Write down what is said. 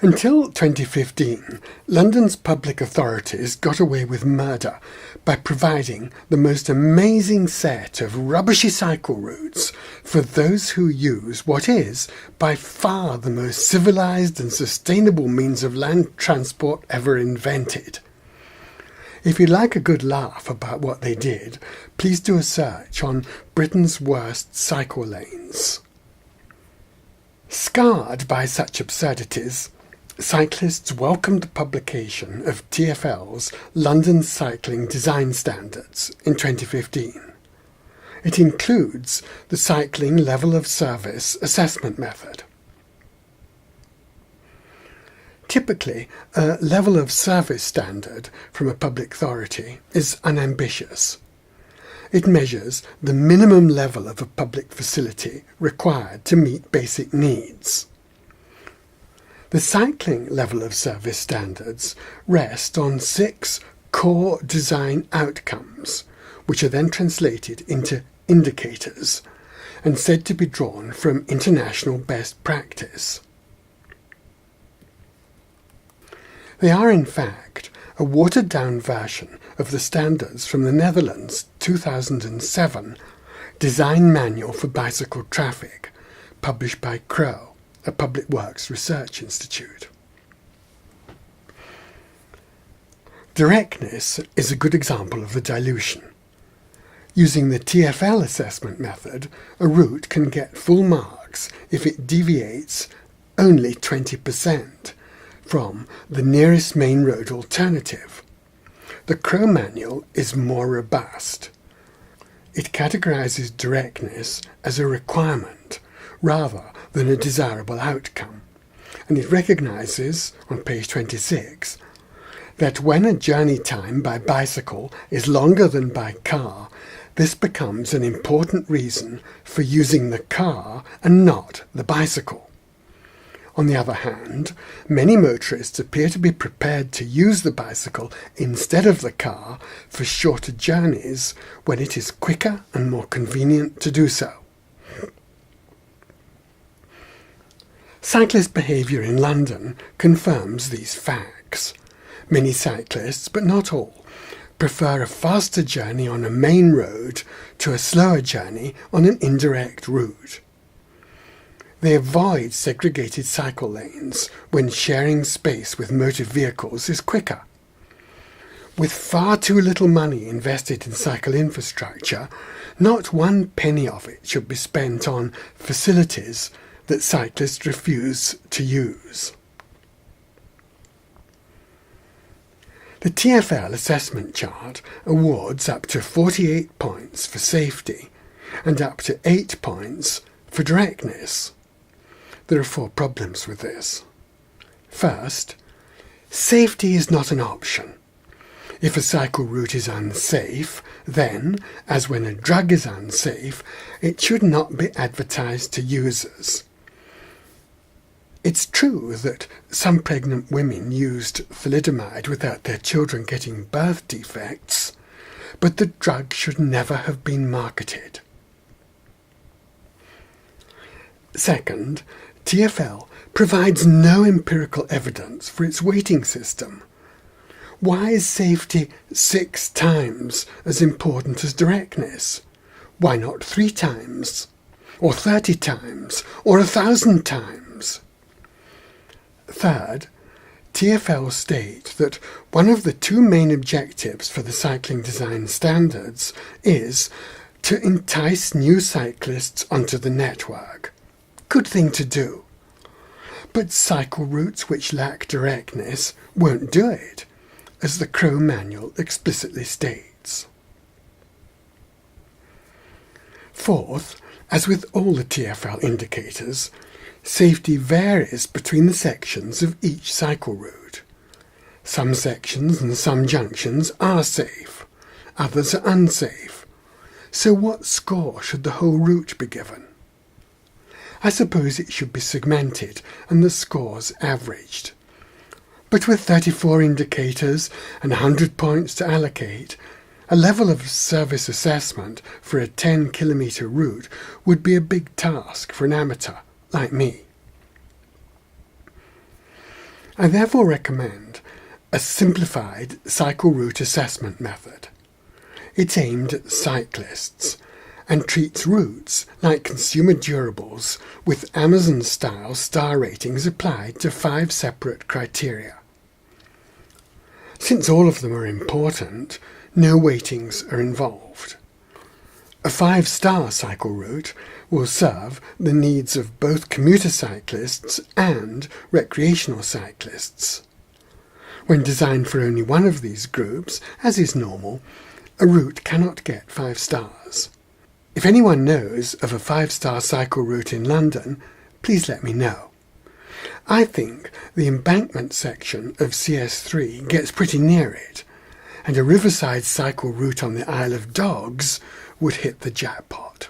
Until 2015, London's public authorities got away with murder by providing the most amazing set of rubbishy cycle routes for those who use what is by far the most civilised and sustainable means of land transport ever invented. If you'd like a good laugh about what they did, please do a search on Britain's worst cycle lanes. Scarred by such absurdities, cyclists welcomed the publication of TfL's London Cycling Design Standards in 2015. It includes the Cycling Level of Service Assessment Method. Typically, a level of service standard from a public authority is unambitious. It measures the minimum level of a public facility required to meet basic needs. The cycling level of service standards rest on 6 core design outcomes, which are then translated into indicators and said to be drawn from international best practice. They are, in fact, a watered-down version of the standards from the Netherlands' 2007 Design Manual for Bicycle Traffic, published by Crow, a Public Works Research Institute. Directness is a good example of the dilution. Using the TfL assessment method, a route can get full marks if it deviates only 20% from the nearest main road alternative. The Crow manual is more robust. It categorises directness as a requirement rather than a desirable outcome, and it recognises, on page 26, that when a journey time by bicycle is longer than by car, this becomes an important reason for using the car and not the bicycle. On the other hand, many motorists appear to be prepared to use the bicycle instead of the car for shorter journeys when it is quicker and more convenient to do so. Cyclist behaviour in London confirms these facts. Many cyclists, but not all, prefer a faster journey on a main road to a slower journey on an indirect route. They avoid segregated cycle lanes when sharing space with motor vehicles is quicker. With far too little money invested in cycle infrastructure, not one penny of it should be spent on facilities that cyclists refuse to use. The TfL assessment chart awards up to 48 points for safety and up to 8 points for directness. There are 4 problems with this. First, safety is not an option. If a cycle route is unsafe, then, as when a drug is unsafe, it should not be advertised to users. It's true that some pregnant women used thalidomide without their children getting birth defects, but the drug should never have been marketed. Second, TfL provides no empirical evidence for its weighting system. Why is safety 6 times as important as directness? Why not 3 times? Or 30 times? Or 1,000 times? Third, TfL state that one of the 2 main objectives for the cycling design standards is to entice new cyclists onto the network. Good thing to do. But cycle routes which lack directness won't do it, as the Crow manual explicitly states. Fourth, as with all the TfL indicators, safety varies between the sections of each cycle route. Some sections and some junctions are safe, others are unsafe. So what score should the whole route be given? I suppose it should be segmented and the scores averaged. But with 34 indicators and 100 points to allocate, a level of service assessment for a 10-kilometre route would be a big task for an amateur like me. I therefore recommend a simplified cycle route assessment method. It's aimed at cyclists and treats routes like consumer durables with Amazon-style star ratings applied to 5 separate criteria. Since all of them are important, no weightings are involved. A 5-star cycle route will serve the needs of both commuter cyclists and recreational cyclists. When designed for only one of these groups, as is normal, a route cannot get 5 stars. If anyone knows of a 5-star cycle route in London, please let me know. I think the embankment section of CS3 gets pretty near it, and a riverside cycle route on the Isle of Dogs would hit the jackpot.